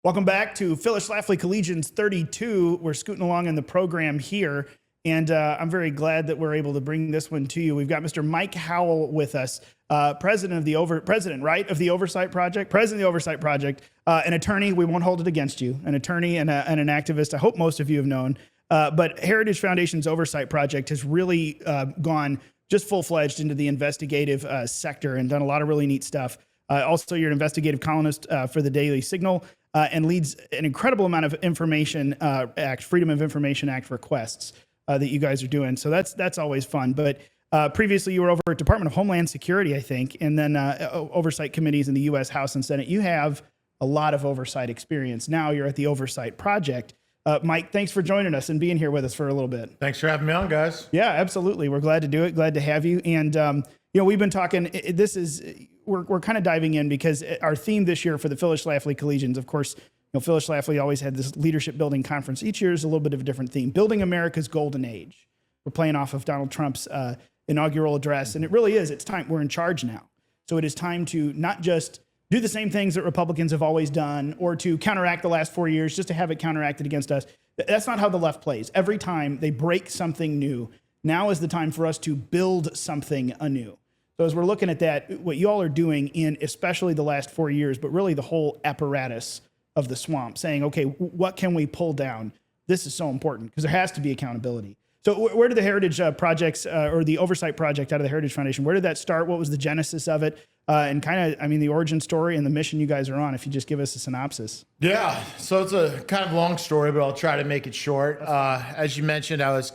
Welcome back to Phyllis Schlafly Collegians 32. We're scooting along in the program here, and I'm very glad that we're able to bring this one to you. We've got Mr. Mike Howell with us, president of the Oversight Project, an attorney. We won't hold it against you, an attorney and an activist. I hope most of you have known, but Heritage Foundation's Oversight Project has really gone just full-fledged into the investigative sector and done a lot of really neat stuff. Also, you're an investigative columnist for the Daily Signal. And leads an incredible amount of Freedom of Information Act requests that you guys are doing. So that's always fun. But previously you were over at Department of Homeland Security, I think, and then oversight committees in the U.S. House and Senate. You have a lot of oversight experience. Now you're at the Oversight Project. Mike, thanks for joining us and being here with us for a little bit. Thanks for having me on, guys. Yeah, absolutely. We're glad to do it. Glad to have you. And, we've been talking, we're kind of diving in because our theme this year for the Phyllis Schlafly Collegians, of course, Phyllis Schlafly always had this leadership building conference. Each year is a little bit of a different theme, building America's golden age. We're playing off of Donald Trump's inaugural address. And it really is, it's time, we're in charge now. So it is time to not just do the same things that Republicans have always done or to counteract the last 4 years, just to have it counteracted against us. That's not how the left plays. Every time they break something new, now is the time for us to build something anew. So as we're looking at that, what you all are doing in especially the last 4 years, but really the whole apparatus of the swamp, saying, okay, what can we pull down? This is so important because there has to be accountability. So where did the Heritage Projects or the Oversight Project out of the Heritage Foundation, where did that start? What was the genesis of it? And kind of, the origin story and the mission you guys are on, if you just give us a synopsis. Yeah, so it's a kind of long story, but I'll try to make it short. As you mentioned, I was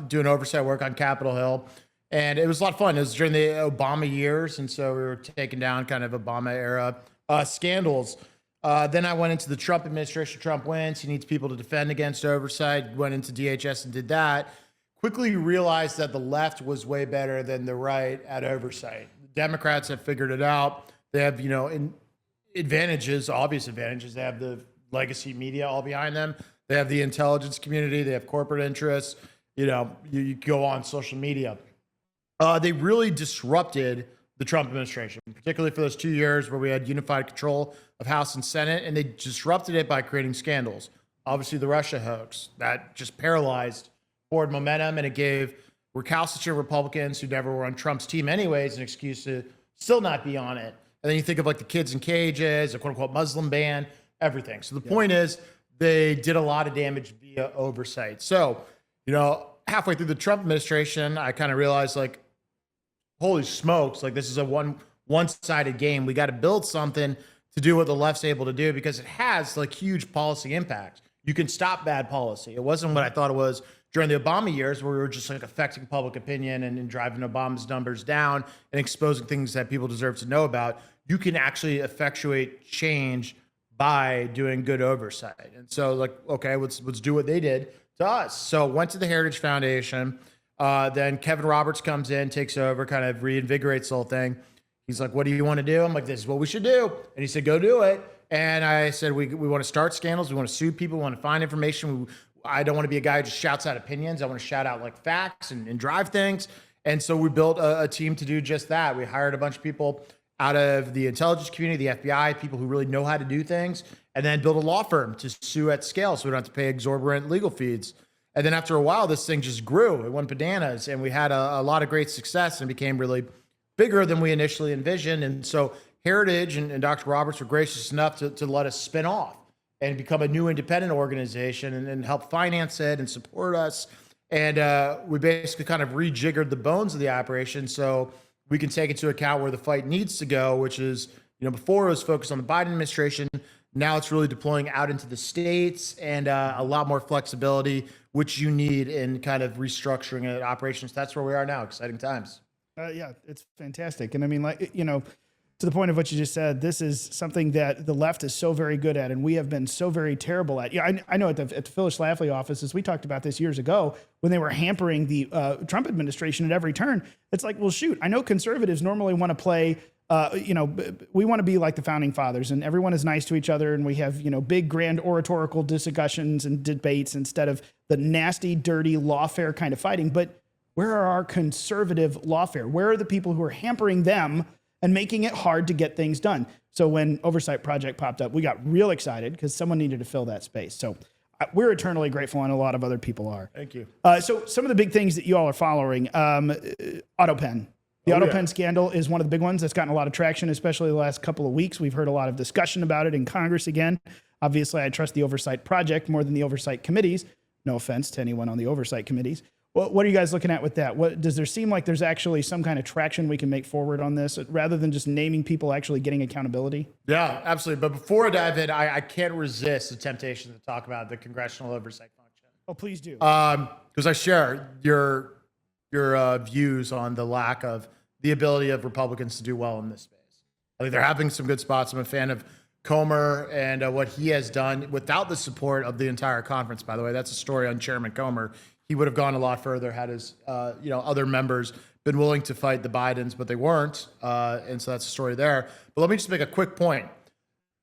doing oversight work on Capitol Hill. And it was a lot of fun. It was during the Obama years, and so we were taking down kind of Obama-era scandals. Then I went into the Trump administration. Trump wins. He needs people to defend against oversight. Went into DHS and did that. Quickly realized that the left was way better than the right at oversight. The Democrats have figured it out. They have, advantages, obvious advantages. They have the legacy media all behind them. They have the intelligence community. They have corporate interests. You go on social media. They really disrupted the Trump administration, particularly for those 2 years where we had unified control of House and Senate, and they disrupted it by creating scandals. Obviously, the Russia hoax, that just paralyzed forward momentum, and it gave recalcitrant Republicans who never were on Trump's team anyways an excuse to still not be on it. And then you think of like the kids in cages, a quote-unquote Muslim ban, everything. So the point is they did a lot of damage via oversight. So, halfway through the Trump administration, I kind of realized, like, holy smokes, like this is a one-sided game. We got to build something to do what the left's able to do because it has like huge policy impact. You can stop bad policy. It wasn't what I thought it was during the Obama years where we were just like affecting public opinion and driving Obama's numbers down and exposing things that people deserve to know about. You can actually effectuate change by doing good oversight. And so like, okay, let's do what they did to us. So went to the Heritage Foundation. Then Kevin Roberts comes in, takes over, kind of reinvigorates the whole thing. He's like, what do you want to do? I'm like, this is what we should do. And he said, go do it. And I said, we want to start scandals. We want to sue people. We want to find information. I don't want to be a guy who just shouts out opinions. I want to shout out like facts and drive things. And so we built a team to do just that. We hired a bunch of people out of the intelligence community, the FBI, people who really know how to do things, and then built a law firm to sue at scale so we don't have to pay exorbitant legal fees. And then after a while, this thing just grew. It went bananas, and we had a lot of great success and became really bigger than we initially envisioned. And so Heritage and Dr. Roberts were gracious enough to let us spin off and become a new independent organization and help finance it and support us. And we basically kind of rejiggered the bones of the operation so we can take into account where the fight needs to go, which is, before it was focused on the Biden administration. Now it's really deploying out into the states and a lot more flexibility, which you need in kind of restructuring operations. That's where we are now. Exciting times. Yeah, it's fantastic. And to the point of what you just said, this is something that the left is so very good at, and we have been so very terrible at. Yeah, I know at the Phyllis Schlafly offices, we talked about this years ago when they were hampering the Trump administration at every turn. It's like, well, shoot, I know conservatives normally want to play we want to be like the founding fathers and everyone is nice to each other. And we have, big grand oratorical discussions and debates instead of the nasty, dirty lawfare kind of fighting. But where are our conservative lawfare? Where are the people who are hampering them and making it hard to get things done? So when Oversight Project popped up, we got real excited because someone needed to fill that space. So we're eternally grateful, and a lot of other people are. Thank you. So some of the big things that you all are following, Autopen. The Autopen scandal is one of the big ones that's gotten a lot of traction, especially the last couple of weeks. We've heard a lot of discussion about it in Congress again. Obviously, I trust the Oversight Project more than the Oversight Committees. No offense to anyone on the Oversight Committees. What are you guys looking at with that? Does there seem like there's actually some kind of traction we can make forward on this rather than just naming people actually getting accountability? Yeah, absolutely. But before I dive in, I can't resist the temptation to talk about the Congressional Oversight Function. Oh, please do. Because I share your views on the lack of the ability of Republicans to do well in this space. I think they're having some good spots. I'm a fan of Comer and what he has done without the support of the entire conference, by the way. That's a story on Chairman Comer. He would have gone a lot further had his other members been willing to fight the Bidens, but they weren't. And so that's a story there. But let me just make a quick point.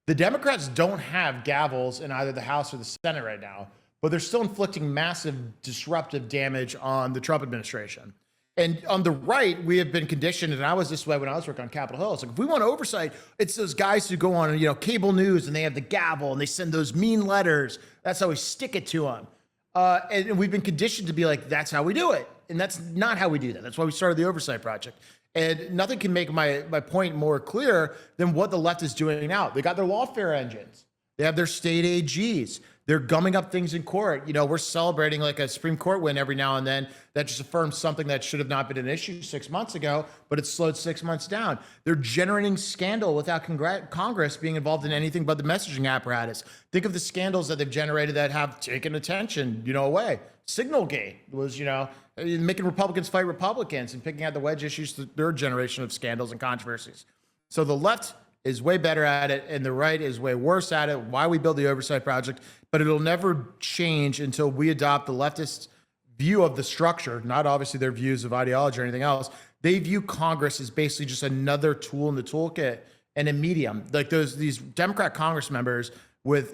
The Democrats don't have gavels in either the House or the Senate right now, but they're still inflicting massive disruptive damage on the Trump administration. And on the right, we have been conditioned, and I was this way when I was working on Capitol Hill. It's like, if we want oversight, it's those guys who go on, cable news, and they have the gavel, and they send those mean letters. That's how we stick it to them. And we've been conditioned to be like, that's how we do it. And that's not how we do that. That's why we started the Oversight Project. And nothing can make my point more clear than what the left is doing now. They got their lawfare engines. They have their state AGs. They're gumming up things in court. We're celebrating like a Supreme Court win every now and then that just affirms something that should have not been an issue 6 months ago, but it's slowed 6 months down. They're generating scandal without Congress being involved in anything but the messaging apparatus. Think of the scandals that they've generated that have taken attention, away. Signalgate was, making Republicans fight Republicans and picking out the wedge issues to their generation of scandals and controversies. So the left is way better at it, and the right is way worse at it. Why we build the Oversight Project, but it'll never change until we adopt the leftist view of the structure, not obviously their views of ideology or anything else. They view Congress as basically just another tool in the toolkit and a medium. Like these Democrat Congress members with,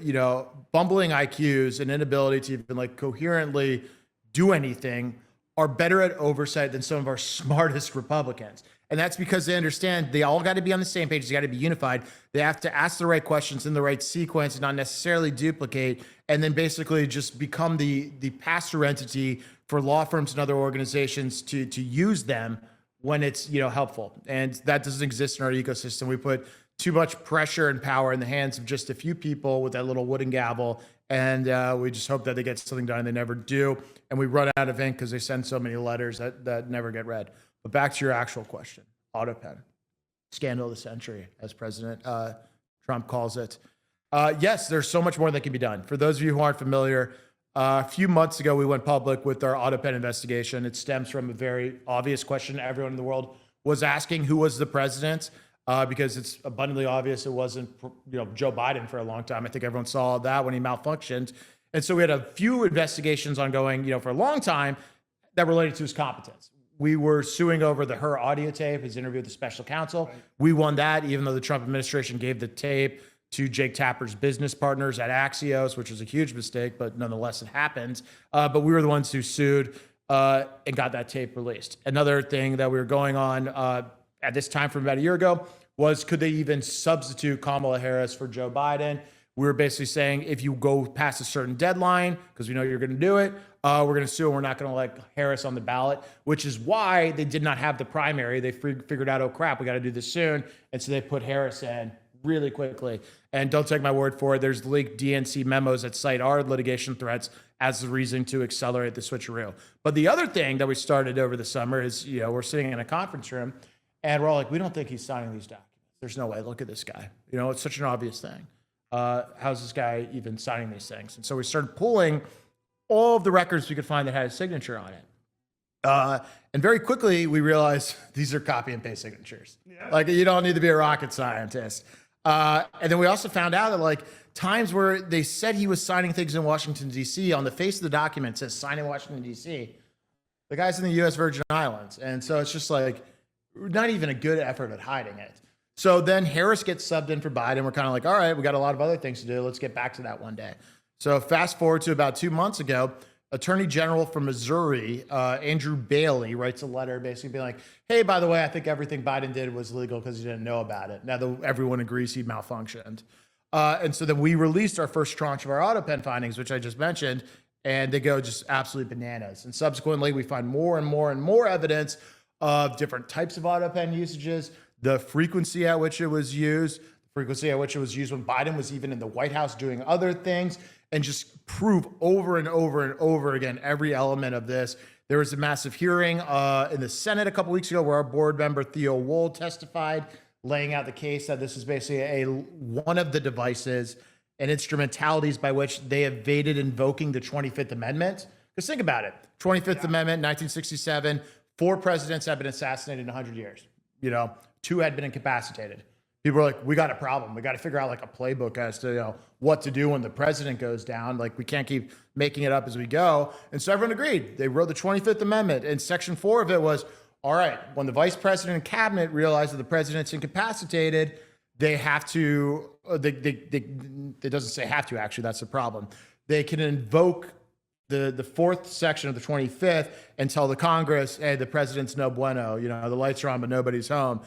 bumbling IQs and inability to even coherently do anything are better at oversight than some of our smartest Republicans. And that's because they understand they all got to be on the same page. They got to be unified. They have to ask the right questions in the right sequence and not necessarily duplicate, and then basically just become the pass-through entity for law firms and other organizations to use them when it's helpful. And that doesn't exist in our ecosystem. We put too much pressure and power in the hands of just a few people with that little wooden gavel, and we just hope that they get something done. They never do, and we run out of ink because they send so many letters that never get read. But back to your actual question, Autopen, scandal of the century, as President Trump calls it. Yes, there's so much more that can be done. For those of you who aren't familiar, a few months ago, we went public with our Autopen investigation. It stems from a very obvious question everyone in the world was asking: who was the president? Because it's abundantly obvious it wasn't Joe Biden for a long time. I think everyone saw that when he malfunctioned. And so we had a few investigations ongoing, for a long time that related to his competence. We were suing over the Her audio tape, his interview with the special counsel. Right. We won that, even though the Trump administration gave the tape to Jake Tapper's business partners at Axios, which was a huge mistake, but nonetheless it happened. But we were the ones who sued and got that tape released. Another thing that we were going on at this time from about a year ago was, could they even substitute Kamala Harris for Joe Biden? We were basically saying, if you go past a certain deadline, because we know you're going to do it, we're going to sue and we're not going to let Harris on the ballot, which is why they did not have the primary. They figured out, oh crap, we got to do this soon. And so they put Harris in really quickly. And don't take my word for it. There's leaked DNC memos that cite our litigation threats as the reason to accelerate the switcheroo. But the other thing that we started over the summer is, we're sitting in a conference room and we're all like, we don't think he's signing these documents. There's no way. Look at this guy. It's such an obvious thing. How's this guy even signing these things? And so we started pulling all of the records we could find that had his signature on it. And very quickly, we realized these are copy and paste signatures. Yeah. You don't need to be a rocket scientist. And then we also found out that times where they said he was signing things in Washington, D.C., on the face of the document says sign in Washington, D.C. The guy's in the U.S. Virgin Islands. And so it's just not even a good effort at hiding it. So then Harris gets subbed in for Biden. We're kind of all right, we got a lot of other things to do. Let's get back to that one day. So fast forward to about 2 months ago, Attorney General from Missouri, Andrew Bailey, writes a letter basically being like, hey, by the way, I think everything Biden did was legal because he didn't know about it. Now that everyone agrees he malfunctioned. And so then we released our first tranche of our Autopen findings, which I just mentioned, and they go just absolutely bananas. And subsequently, we find more and more and more evidence of different types of Autopen usages, the frequency at which it was used, when Biden was even in the White House doing other things, and just prove over and over and over again every element of this. There was a massive hearing in the Senate a couple weeks ago where our board member Theo Wohl testified, laying out the case that this is basically one of the devices and instrumentalities by which they evaded invoking the 25th Amendment. Because think about it, 25th Amendment, 1967, 4 presidents have been assassinated in 100 years. 2 had been incapacitated. People are like, we got a problem. We got to figure out like a playbook as to what to do when the president goes down. Like we can't keep making it up as we go. And so everyone agreed. They wrote the 25th Amendment, and Section 4 of it was, all right, when the vice president and cabinet realize that the president's incapacitated, they have to. It doesn't say have to, actually. That's the problem. They can invoke the 4th section of the 25th and tell the Congress, hey, the president's no bueno. The lights are on, but nobody's home.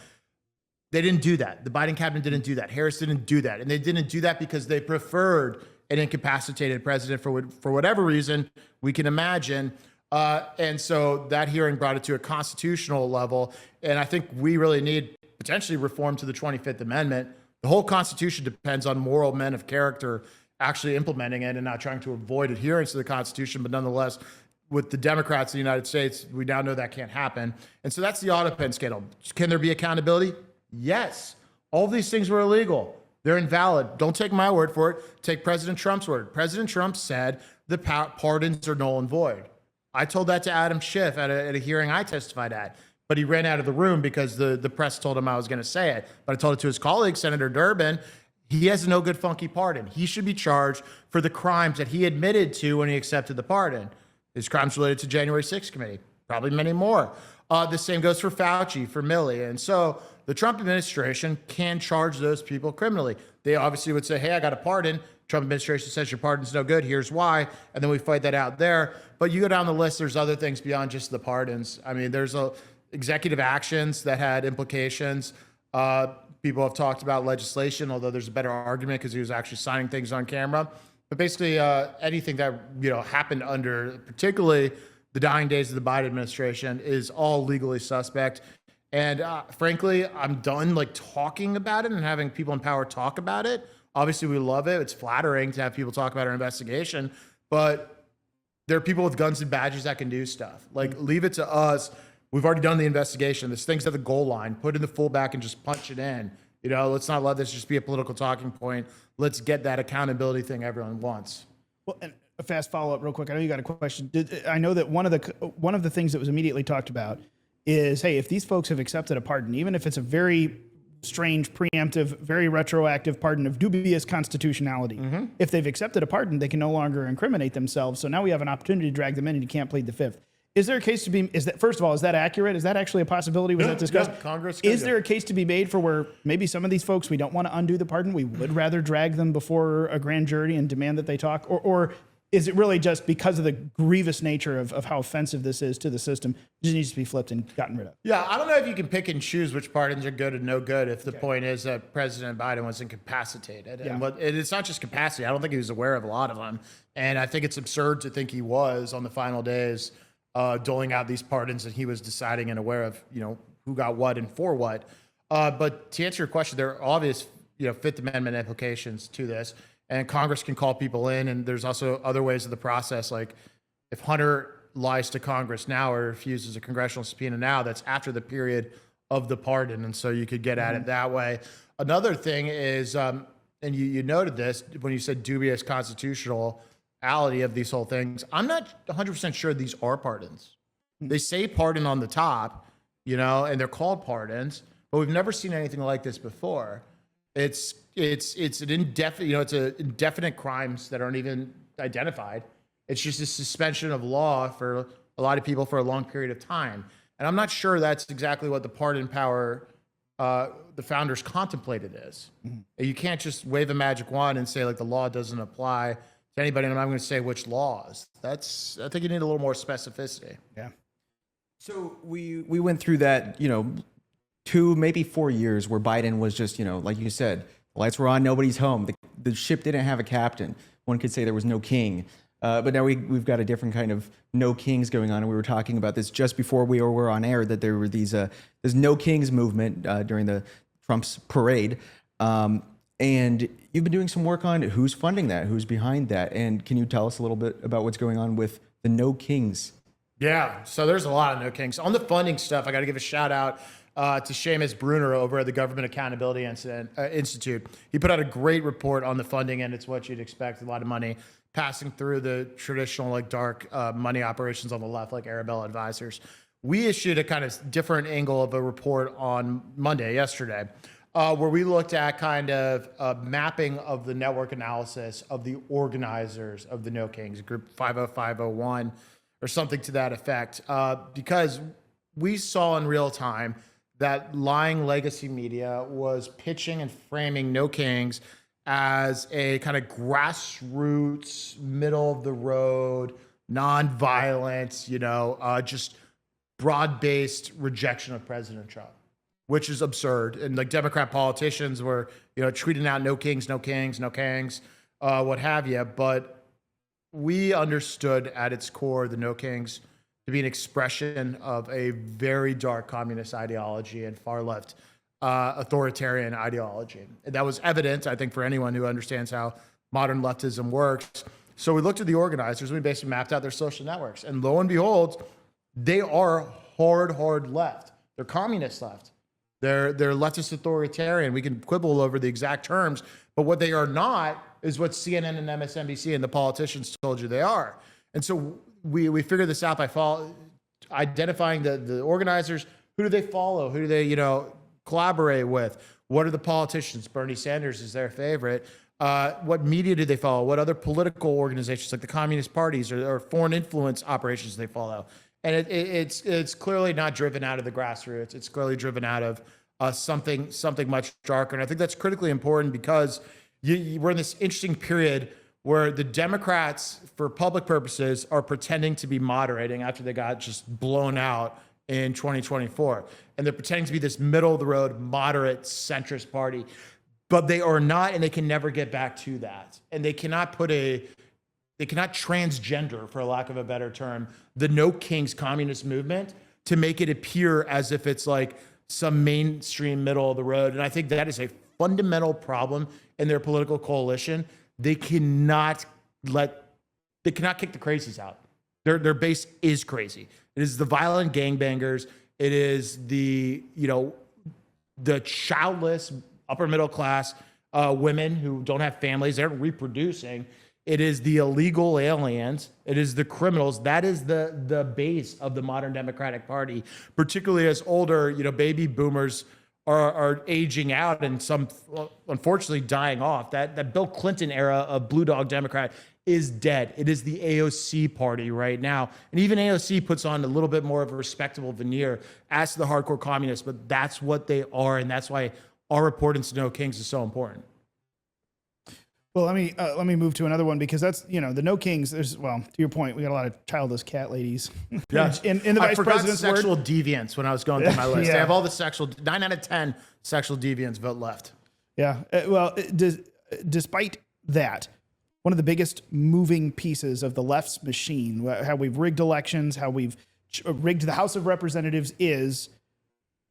They didn't do that. The Biden cabinet didn't do that. Harris didn't do that. And they didn't do that because they preferred an incapacitated president for whatever reason we can imagine. And so that hearing brought it to a constitutional level. And I think we really need potentially reform to the 25th Amendment. The whole Constitution depends on moral men of character actually implementing it and not trying to avoid adherence to the Constitution. But nonetheless, with the Democrats in the United States, we now know that can't happen. And so that's the Autopen scandal. Can there be accountability? Yes. All of these things were illegal. They're invalid. Don't take my word for it. Take President Trump's word. President Trump said the pardons are null and void. I told that to Adam Schiff at a hearing I testified at, but he ran out of the room because the press told him I was going to say it. But I told it to his colleague, Senator Durbin. He has a no good funky pardon. He should be charged for the crimes that he admitted to when he accepted the pardon. His crimes related to January 6th committee, probably many more. The same goes for Fauci, for Milley. And so the Trump administration can charge those people criminally. They obviously would say, hey, I got a pardon. Trump administration says your pardon's no good. Here's why. And then we fight that out there. But you go down the list, there's other things beyond just the pardons. I mean, there's executive actions that had implications. People have talked about legislation, although there's a better argument because he was actually signing things on camera. But basically, anything that happened under, particularly the dying days of the Biden administration, is all legally suspect. And frankly, I'm done talking about it and having people in power talk about it. Obviously, we love it. It's flattering to have people talk about our investigation, but there are people with guns and badges that can do stuff. Leave it to us. We've already done the investigation. This thing's at the goal line. Put in the fullback and just punch it in. Let's not let this just be a political talking point. Let's get that accountability thing everyone wants. Well, and a fast follow-up real quick. I know you got a question. I know that one of the things that was immediately talked about is, hey, if these folks have accepted a pardon, even if it's a very strange, preemptive, very retroactive pardon of dubious constitutionality, if they've accepted a pardon, they can no longer incriminate themselves. So now we have an opportunity to drag them in, and you can't plead the fifth. Is there a case to be, first of all, is that accurate? Is that actually a possibility? Was that discussed? Yeah, Congress is there a case to be made for where maybe some of these folks, we don't want to undo the pardon, we would rather drag them before a grand jury and demand that they talk? Or is it really just because of the grievous nature of how offensive this is to the system, it just needs to be flipped and gotten rid of? Yeah, I don't know if you can pick and choose which pardons are good and no good if the point is that President Biden was incapacitated. And it's not just capacity. I don't think he was aware of a lot of them. And I think it's absurd to think he was on the final days doling out these pardons and he was deciding and aware of, who got what and for what. But to answer your question, there are obvious, Fifth Amendment implications to this. And Congress can call people in, and there's also other ways of the process. Like if Hunter lies to Congress now or refuses a congressional subpoena now, that's after the period of the pardon. And so you could get at it that way. Another thing is, and you noted this when you said dubious constitutionality of these whole things. I'm not 100% sure these are pardons. They say pardon on the top, and they're called pardons, but we've never seen anything like this before. It's an indefinite, it's a indefinite crimes that aren't even identified. It's just a suspension of law for a lot of people for a long period of time. And I'm not sure that's exactly what the pardon power the founders contemplated is. You can't just wave a magic wand and say the law doesn't apply to anybody, and I'm not going to say which laws. I think you need a little more specificity. Yeah. So we went through that, 2, maybe 4 years where Biden was just, like you said, the lights were on, nobody's home. The ship didn't have a captain. One could say there was no king. But now we've got a different kind of no kings going on. And we were talking about this just before we were on air, that there were this no kings movement during the Trump's parade. And you've been doing some work on who's funding that, who's behind that. And can you tell us a little bit about what's going on with the no kings? Yeah, so there's a lot of no kings. On the funding stuff, I got to give a shout out to Seamus Bruner over at the Government Accountability Institute. He put out a great report on the funding, and it's what you'd expect, a lot of money passing through the traditional like dark money operations on the left, like Arabella Advisors. We issued a kind of different angle of a report on Monday, yesterday, where we looked at kind of a mapping of the network analysis of the organizers of the No Kings, Group 50501, or something to that effect, because we saw in real time that lying legacy media was pitching and framing No Kings as a kind of grassroots, middle of the road, nonviolent, just broad-based rejection of President Trump, which is absurd. And like Democrat politicians were, tweeting out no kings, no kings, no kings, what have you. But we understood at its core the No Kings to be an expression of a very dark communist ideology and far left authoritarian ideology. And that was evident, I think, for anyone who understands how modern leftism works. So we looked at the organizers and we basically mapped out their social networks. And lo and behold, they are hard left. They're communist left. They're leftist authoritarian. We can quibble over the exact terms, but what they are not is what CNN and MSNBC and the politicians told you they are. And so we figured this out by identifying the organizers. Who do they follow? Who do they, collaborate with? What are the politicians? Bernie Sanders is their favorite. What media do they follow? What other political organizations like the communist parties or foreign influence operations they follow? And it's clearly not driven out of the grassroots. It's clearly driven out of something much darker. And I think that's critically important because we're in this interesting period where the Democrats, for public purposes, are pretending to be moderating after they got just blown out in 2024. And they're pretending to be this middle-of-the-road, moderate, centrist party. But they are not, and they can never get back to that. And they cannot transgender, for lack of a better term, the No Kings communist movement to make it appear as if it's like some mainstream middle of the road. And I think that is a fundamental problem in their political coalition. They cannot kick the crazies out. Their base is crazy. It is the violent gangbangers. It is the childless upper middle class women who don't have families. They're reproducing. It is the illegal aliens. It is the criminals. That is the base of the modern Democratic Party, particularly as older, baby boomers are aging out and some, unfortunately, dying off. That Bill Clinton era of blue dog Democrat is dead. It is the AOC party right now. And even AOC puts on a little bit more of a respectable veneer as to the hardcore communists, but that's what they are. And that's why our report into No Kings is so important. Well, let me move to another one because that's, the No Kings. There's, to your point, we got a lot of childless cat ladies. Yeah. in the vice president's sexual word. deviants when I was going through my list. Yeah. They have all the 9 out of 10 sexual deviants vote left. Yeah. Despite that, one of the biggest moving pieces of the left's machine, how we've rigged elections, how we've rigged the House of Representatives, is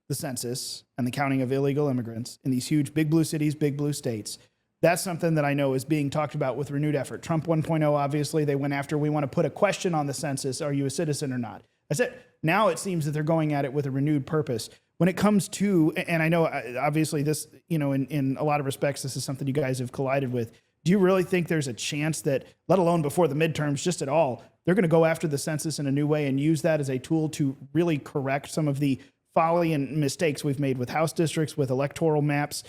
the census and the counting of illegal immigrants in these huge big blue cities, big blue states. That's something that I know is being talked about with renewed effort. Trump 1.0, obviously, they went after, we want to put a question on the census. Are you a citizen or not? That's it. Now it seems that they're going at it with a renewed purpose. When it comes to, and I know obviously this, in a lot of respects, this is something you guys have collided with. Do you really think there's a chance that, let alone before the midterms, just at all, they're going to go after the census in a new way and use that as a tool to really correct some of the folly and mistakes we've made with House districts, with electoral maps,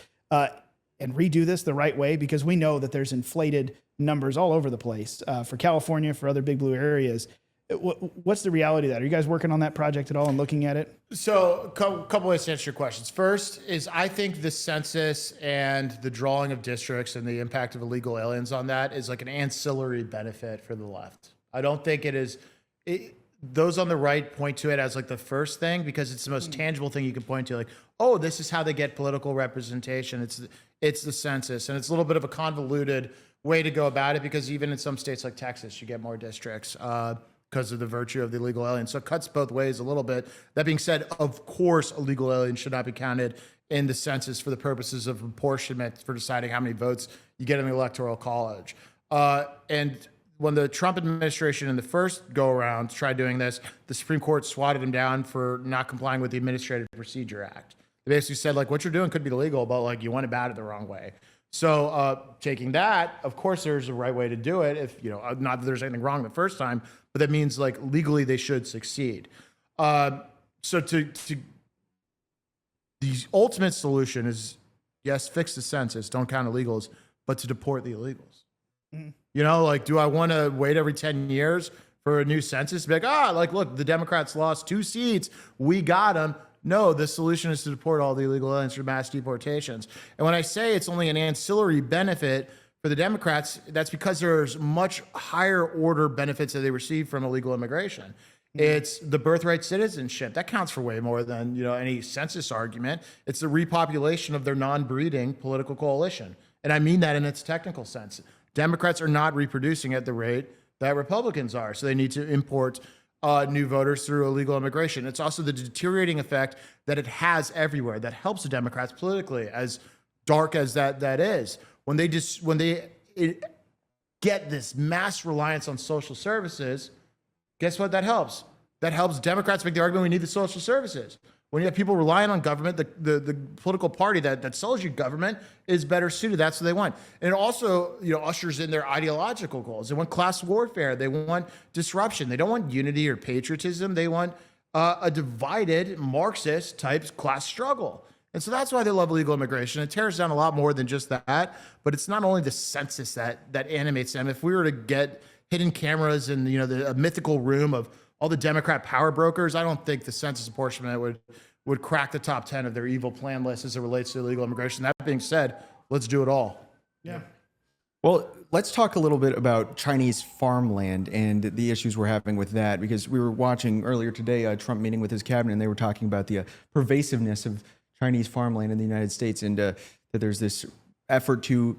and redo this the right way? Because we know that there's inflated numbers all over the place for California, for other big blue areas. What's the reality of that? Are you guys working on that project at all and looking at it? So, couple ways to answer your questions. First is I think the census and the drawing of districts and the impact of illegal aliens on that is like an ancillary benefit for the left. I don't think it is. Those on the right point to it as like the first thing because it's the most tangible thing you can point to. Like, oh, this is how they get political representation. It's the census, and it's a little bit of a convoluted way to go about it because even in some states like Texas, you get more districts. Because of the virtue of the illegal alien. So it cuts both ways a little bit. That being said, of course, illegal aliens should not be counted in the census for the purposes of apportionment for deciding how many votes you get in the Electoral College. And when the Trump administration in the first go-around tried doing this, the Supreme Court swatted him down for not complying with the Administrative Procedure Act. They basically said, like, what you're doing could be illegal, but, like, you went about it the wrong way. So taking that, of course, there's a right way to do it. If, not that there's anything wrong the first time, but that means like legally they should succeed. So to the ultimate solution is, yes, fix the census, don't count illegals, but to deport the illegals. Like, do I want to wait every 10 years for a new census? Be like, look, the Democrats lost 2 seats. We got them. No, the solution is to deport all the illegal aliens through mass deportations. And when I say it's only an ancillary benefit for the Democrats, that's because there's much higher order benefits that they receive from illegal immigration. It's the birthright citizenship. That counts for way more than any census argument. It's the repopulation of their non-breeding political coalition. And I mean that in its technical sense. Democrats are not reproducing at the rate that Republicans are. So they need to import new voters through illegal immigration. It's also the deteriorating effect that it has everywhere that helps the Democrats politically, as dark as that is. When they get this mass reliance on social services, guess what that helps? That helps Democrats make the argument we need the social services. When you have people relying on government, the political party that sells you government is better suited. That's what they want. And it also, ushers in their ideological goals. They want class warfare. They want disruption. They don't want unity or patriotism. They want a divided Marxist type class struggle. And so that's why they love illegal immigration. It tears down a lot more than just that. But it's not only the census that animates them. If we were to get hidden cameras in the mythical room of all the Democrat power brokers, I don't think the census apportionment would crack the top 10 of their evil plan list as it relates to illegal immigration. That being said, let's do it all. Yeah. Well, let's talk a little bit about Chinese farmland and the issues we're having with that, because we were watching earlier today a Trump meeting with his cabinet, and they were talking about the pervasiveness of Chinese farmland in the United States, and that there's this effort to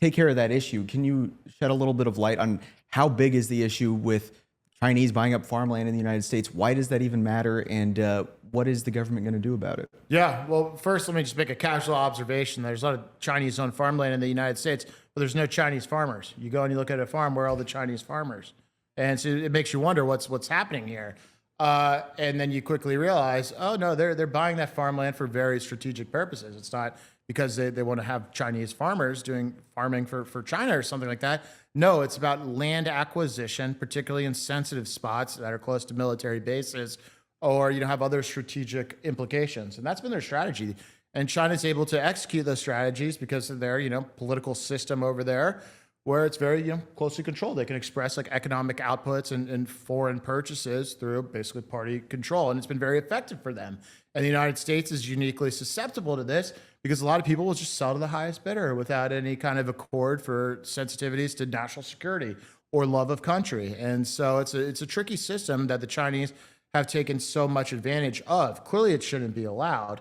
take care of that issue. Can you shed a little bit of light on how big is the issue with Chinese buying up farmland in the United States? Why does that even matter? And what is the government going to do about it? Yeah, well, first, let me just make a casual observation. There's a lot of Chinese-owned farmland in the United States, but there's no Chinese farmers. You go and you look at a farm, where are all the Chinese farmers? And so it makes you wonder what's happening here. And then you quickly realize, oh, no, they're buying that farmland for very strategic purposes. It's not because they want to have Chinese farmers doing farming for China or something like that. No, it's about land acquisition, particularly in sensitive spots that are close to military bases or have other strategic implications. And that's been their strategy. And China's able to execute those strategies because of their political system over there, where it's very closely controlled. They can express like economic outputs and foreign purchases through basically party control. And it's been very effective for them. And the United States is uniquely susceptible to this because a lot of people will just sell to the highest bidder without any kind of accord for sensitivities to national security or love of country. And so it's a tricky system that the Chinese have taken so much advantage of. Clearly, it shouldn't be allowed.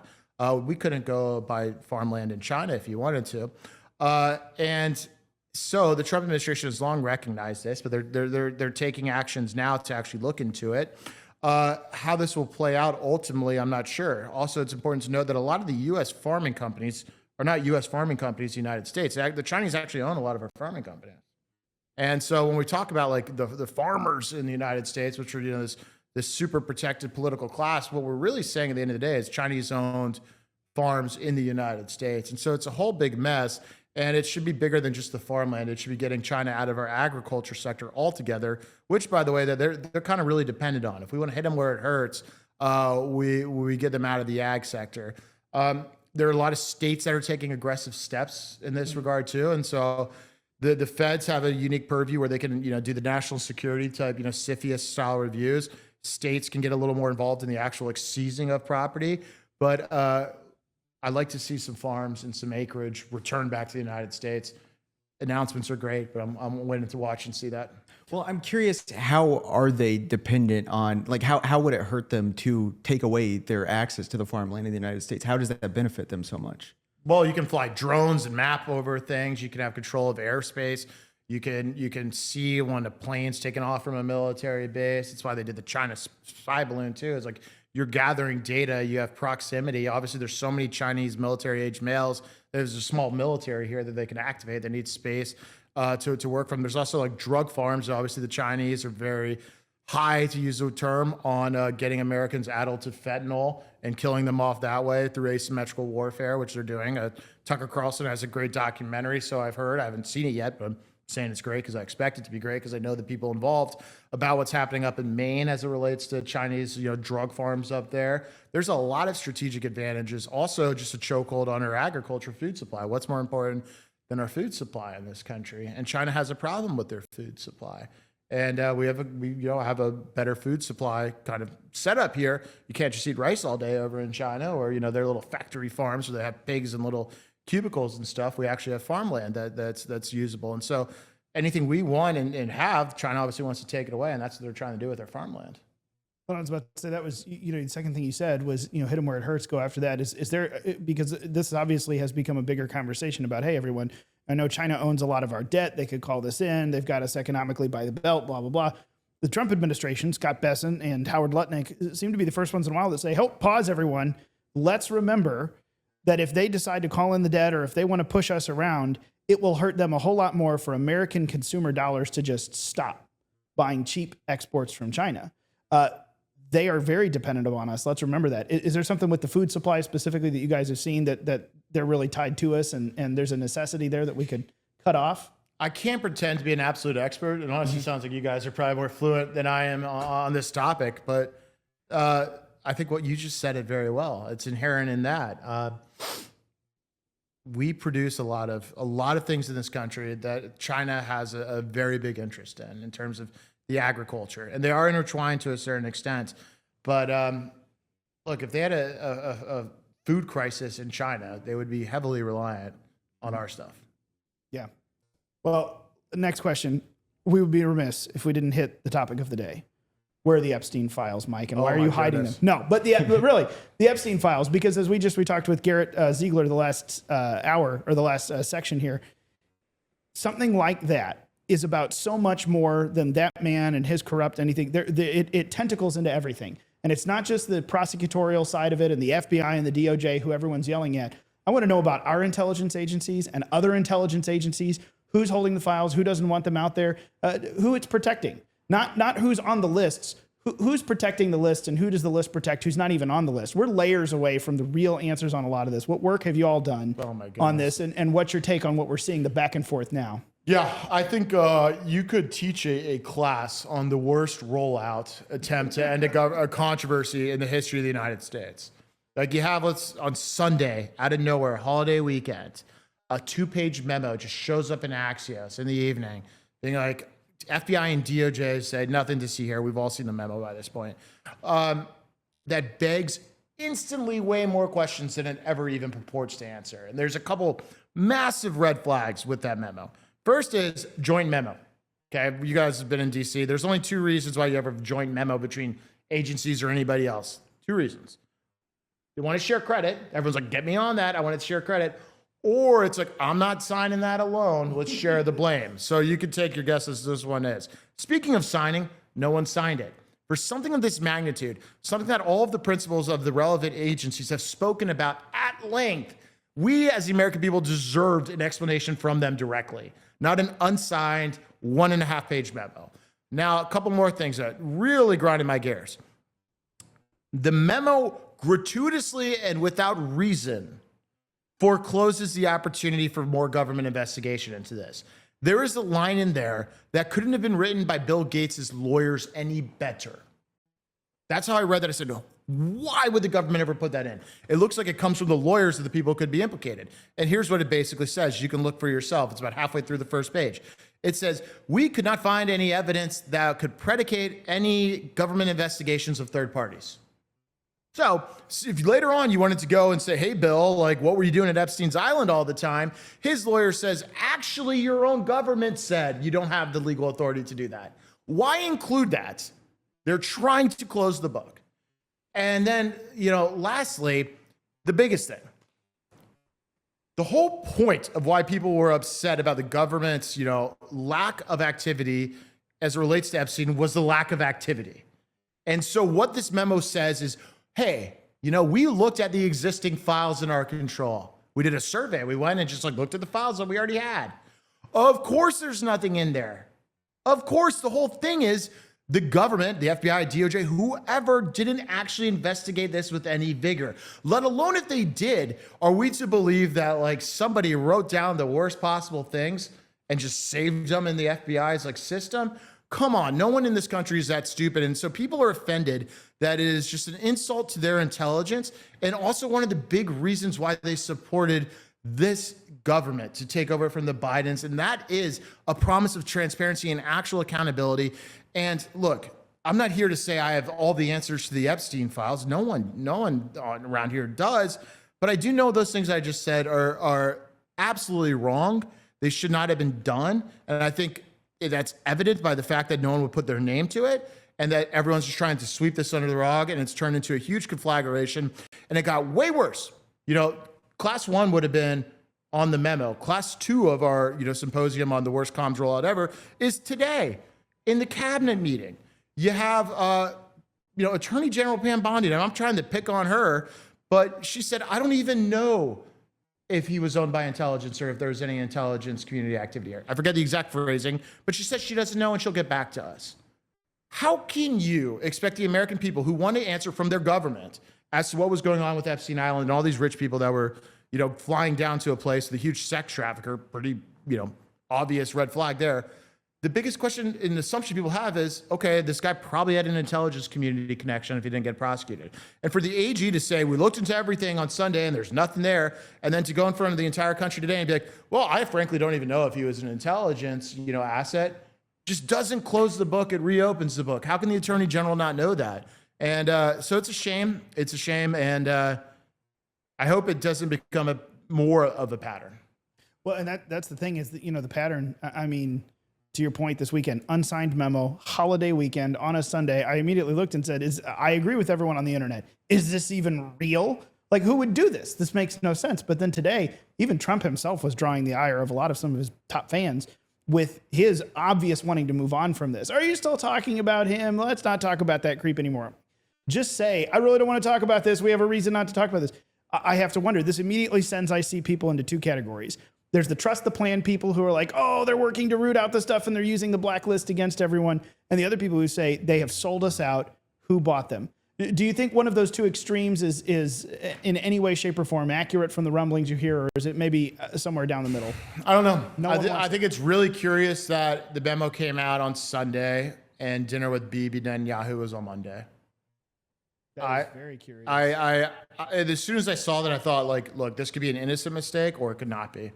We couldn't go buy farmland in China if you wanted to. And so the Trump administration has long recognized this, but they're taking actions now to actually look into it. How this will play out ultimately, I'm not sure. Also, it's important to note that a lot of the U.S. farming companies are not U.S. farming companies in the United States. The Chinese actually own a lot of our farming companies. And so when we talk about like the farmers in the United States, which are this super protected political class, what we're really saying at the end of the day is Chinese-owned farms in the United States. And so it's a whole big mess. And it should be bigger than just the farmland. It should be getting China out of our agriculture sector altogether, which, by the way, that they're kind of really dependent on. If we want to hit them where it hurts, we get them out of the ag sector. There are a lot of states that are taking aggressive steps in this regard too. And so The feds have a unique purview where they can, do the national security type, CFIUS style reviews. States can get a little more involved in the actual like seizing of property. But I'd like to see some farms and some acreage return back to the United States. Announcements are great, but I'm waiting to watch and see that. Well, I'm curious, how are they dependent on, like, how would it hurt them to take away their access to the farmland in the United States? How does that benefit them so much? Well, you can fly drones and map over things. You can have control of airspace. You can see when a plane's taken off from a military base. That's why they did the China spy balloon too. It's like you're gathering data. You have proximity. Obviously, there's so many Chinese military-age males. There's a small military here that they can activate. They need space to work from. There's also like drug farms. Obviously, the Chinese are very high, to use the term, on getting Americans addled to fentanyl and killing them off that way through asymmetrical warfare, which they're doing. Tucker Carlson has a great documentary, so I've heard. I haven't seen it yet, but I'm saying it's great because I expect it to be great because I know the people involved about what's happening up in Maine as it relates to Chinese, drug farms up there. There's a lot of strategic advantages. Also, just a chokehold on our agriculture food supply. What's more important than our food supply in this country? And China has a problem with their food supply. And we have a better food supply kind of setup here. You can't just eat rice all day over in China, or their little factory farms where they have pigs and little cubicles and stuff. We actually have farmland that's usable. And so anything we want and have, China obviously wants to take it away, and that's what they're trying to do with their farmland. Well, I was about to say that was, the second thing you said was, hit them where it hurts, go after that. Is there, because this obviously has become a bigger conversation about, hey, everyone, I know China owns a lot of our debt. They could call this in. They've got us economically by the belt, blah, blah, blah. The Trump administration, Scott Bessent and Howard Lutnick, seem to be the first ones in a while that say, pause, everyone. Let's remember that if they decide to call in the debt or if they want to push us around, it will hurt them a whole lot more for American consumer dollars to just stop buying cheap exports from China. They are very dependent on us. Let's remember that. Is there something with the food supply specifically that you guys have seen that they're really tied to us and there's a necessity there that we could cut off? I can't pretend to be an absolute expert. It honestly sounds like you guys are probably more fluent than I am on this topic, but I think what you just said it very well. It's inherent in that. We produce a lot of things in this country that China has a very big interest in terms of the agriculture, and they are intertwined to a certain extent. But look, if they had a food crisis in China, they would be heavily reliant on our stuff. Yeah. Well, next question. We would be remiss if we didn't hit the topic of the day. Where are the Epstein files, Mike? And why are you hiding them? No, but really, the Epstein files, because as we talked with Garrett Ziegler the last hour or the last section here, something like that is about so much more than that man and his corrupt anything. It tentacles into everything. And it's not just the prosecutorial side of it and the FBI and the DOJ, who everyone's yelling at. I want to know about our intelligence agencies and other intelligence agencies, who's holding the files, who doesn't want them out there, who it's protecting. Not who's on the lists, who's protecting the list and who does the list protect, who's not even on the list. We're layers away from the real answers on a lot of this. What work have you all done on this? And what's your take on what we're seeing, the back and forth now? Yeah, I think you could teach a class on the worst rollout attempt to end a controversy in the history of the United States. Like you have on Sunday, out of nowhere, holiday weekend, a 2-page memo just shows up in Axios in the evening, being like, FBI and DOJ said nothing to see here. We've all seen the memo by this point. That begs instantly way more questions than it ever even purports to answer. And there's a couple massive red flags with that memo. First is joint memo. Okay, you guys have been in DC. There's only 2 reasons why you ever have a joint memo between agencies or anybody else. 2 reasons. They want to share credit. Everyone's like, get me on that. I want to share credit. Or it's like, I'm not signing that alone. Let's share the blame. So you can take your guesses this one is. Speaking of signing, no one signed it. For something of this magnitude, something that all of the principals of the relevant agencies have spoken about at length, we as the American people deserved an explanation from them directly, not an unsigned 1.5-page memo. Now, a couple more things that really grinded my gears. The memo gratuitously and without reason forecloses the opportunity for more government investigation into this. There is a line in there that couldn't have been written by Bill Gates' lawyers any better. That's how I read that. I said, Why would the government ever put that in? It looks like it comes from the lawyers of the people who could be implicated. And here's what it basically says. You can look for yourself. It's about halfway through the first page. It says, we could not find any evidence that could predicate any government investigations of third parties. So if later on you wanted to go and say, hey, Bill, like, what were you doing at Epstein's Island all the time? His lawyer says, actually, your own government said you don't have the legal authority to do that. Why include that? They're trying to close the book. And then, lastly, the biggest thing. The whole point of why people were upset about the government's, lack of activity as it relates to Epstein was the lack of activity. And so what this memo says is, hey, we looked at the existing files in our control. We did a survey. We went and just looked at the files that we already had. Of course, there's nothing in there. Of course, the whole thing is the government, the FBI, DOJ, whoever didn't actually investigate this with any vigor, let alone if they did, are we to believe that somebody wrote down the worst possible things and just saved them in the FBI's system? Come on, no one in this country is that stupid. And so people are offended that it is just an insult to their intelligence. And also one of the big reasons why they supported this government to take over from the Bidens. And that is a promise of transparency and actual accountability. And look, I'm not here to say I have all the answers to the Epstein files. No one around here does. But I do know those things I just said are absolutely wrong. They should not have been done. And I think that's evident by the fact that no one would put their name to it and that everyone's just trying to sweep this under the rug, and it's turned into a huge conflagration. And it got way worse. Class 1 would have been on the memo. Class 2 of our symposium on the worst comms rollout ever is today. In the cabinet meeting, you have, Attorney General Pam Bondi, and I'm trying to pick on her, but she said, I don't even know if he was owned by intelligence or if there was any intelligence community activity here. I forget the exact phrasing, but she said she doesn't know and she'll get back to us. How can you expect the American people who want to answer from their government as to what was going on with Epstein Island and all these rich people that were, flying down to a place with a huge sex trafficker, pretty, obvious red flag there. The biggest question and assumption people have is, okay, this guy probably had an intelligence community connection if he didn't get prosecuted. And for the AG to say, we looked into everything on Sunday and there's nothing there, and then to go in front of the entire country today and be like, well, I frankly don't even know if he was an intelligence, asset, just doesn't close the book. It reopens the book. How can the Attorney General not know that? And so it's a shame. It's a shame. And I hope it doesn't become more of a pattern. Well, and that's the thing is that, the pattern, I mean, to your point this weekend, unsigned memo, holiday weekend on a Sunday. I immediately looked and said, I agree with everyone on the internet. Is this even real? Who would do this? This makes no sense. But then today, even Trump himself was drawing the ire of a lot of some of his top fans with his obvious wanting to move on from this. Are you still talking about him? Let's not talk about that creep anymore. Just say, I really don't want to talk about this. We have a reason not to talk about this. I have to wonder, this immediately sends I see people into two categories. There's the trust the plan people who are like, oh, they're working to root out the stuff and they're using the blacklist against everyone. And the other people who say they have sold us out. Who bought them? Do you think one of those two extremes is in any way, shape, or form accurate from the rumblings you hear, or is it maybe somewhere down the middle? I don't know. I think it's really curious that the memo came out on Sunday and dinner with Bibi Netanyahu was on Monday. That is very curious. As soon as I saw that, I thought, look, this could be an innocent mistake or it could not be.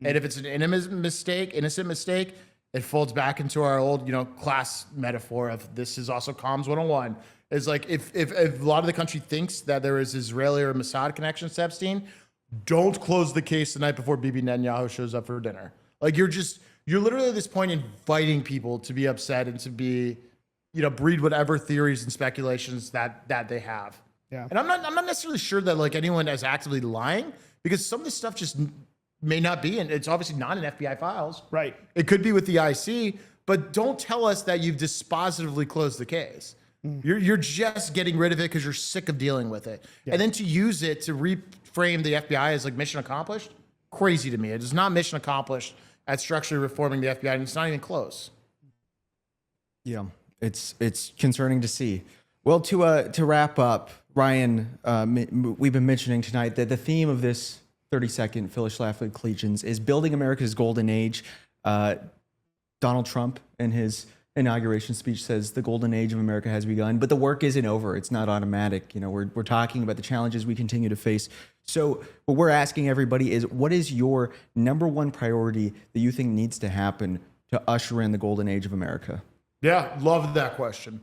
And if it's an innocent mistake, it folds back into our old, class metaphor of this is also comms 101. It's if a lot of the country thinks that there is Israeli or Mossad connections to Epstein, don't close the case the night before Bibi Netanyahu shows up for dinner. You're literally at this point inviting people to be upset and to be, breed whatever theories and speculations that they have. Yeah. And I'm not necessarily sure that anyone is actively lying, because some of this stuff just may not be, and it's obviously not in FBI files. Right. It could be with the IC, but don't tell us that you've dispositively closed the case. You're just getting rid of it because you're sick of dealing with it. Yeah. And then to use it to reframe the FBI as mission accomplished, crazy to me. It is not mission accomplished at structurally reforming the FBI, and it's not even close. Yeah, it's concerning to see. Well, to wrap up, Ryan, we've been mentioning tonight that the theme of this 30-second Phyllis Schlafly Collegians is building America's golden age. Donald Trump and his inauguration speech says the golden age of America has begun, but the work isn't over. It's not automatic. You know, we're talking about the challenges we continue to face. So what we're asking everybody is, what is your number one priority that you think needs to happen to usher in the golden age of America? Yeah, love that question.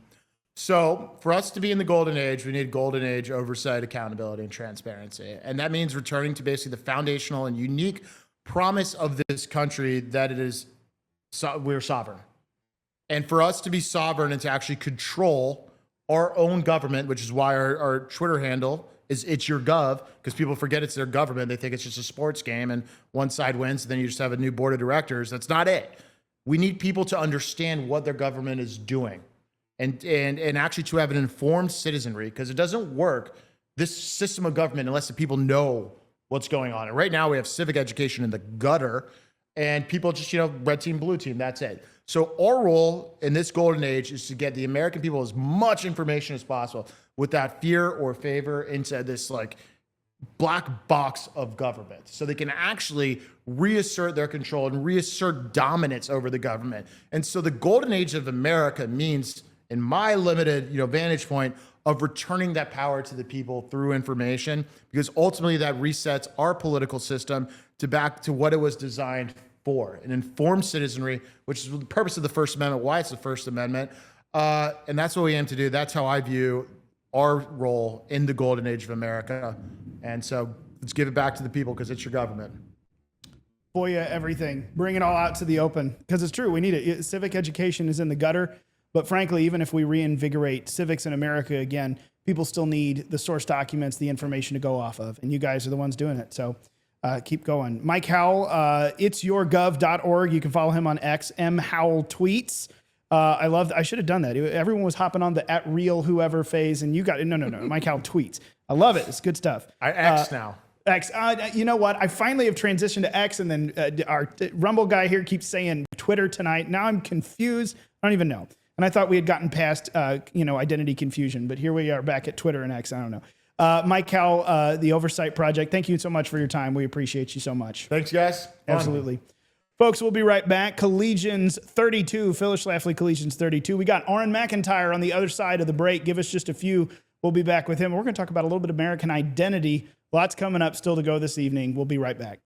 So for us to be in the golden age, we need golden age oversight, accountability, and transparency. And that means returning to basically the foundational and unique promise of this country that it is, we're sovereign. And for us to be sovereign and to actually control our own government, which is why our Twitter handle is It's Your Gov, because people forget it's their government. They think it's just a sports game and one side wins, and then you just have a new board of directors. That's not it. We need people to understand what their government is doing and actually to have an informed citizenry, because it doesn't work, this system of government, unless the people know what's going on. And right now we have civic education in the gutter and people just, red team, blue team, that's it. So our role in this golden age is to get the American people as much information as possible without fear or favor into this like black box of government, so they can actually reassert their control and reassert dominance over the government. And so the golden age of America means, in my limited vantage point, of returning that power to the people through information, because ultimately that resets our political system to back to what it was designed for, an informed citizenry, which is the purpose of the First Amendment, why it's the First Amendment. And that's what we aim to do. That's how I view our role in the golden age of America. And so let's give it back to the people, because it's your government. FOIA, everything. Bring it all out to the open, because it's true. We need it. Civic education is in the gutter. But frankly, even if we reinvigorate civics in America again, people still need the source documents, the information to go off of. And you guys are the ones doing it. So keep going. Mike Howell, itsyourgov.org. You can follow him on X, Howell tweets. I should have done that. Everyone was hopping on the @real_whoever phase, and you got no. Mike Howell tweets. I love it. It's good stuff. I X now. X. You know what? I finally have transitioned to X, and then our Rumble guy here keeps saying Twitter tonight. Now I'm confused. I don't even know. And I thought we had gotten past, identity confusion, but here we are back at Twitter and X. I don't know. Mike Howell, the Oversight Project. Thank you so much for your time. We appreciate you so much. Thanks, guys. Absolutely. Folks, we'll be right back. Collegians 32, Phyllis Schlafly Collegians 32. We got Aaron McIntyre on the other side of the break. Give us just a few. We'll be back with him. We're going to talk about a little bit of American identity. Lots coming up still to go this evening. We'll be right back.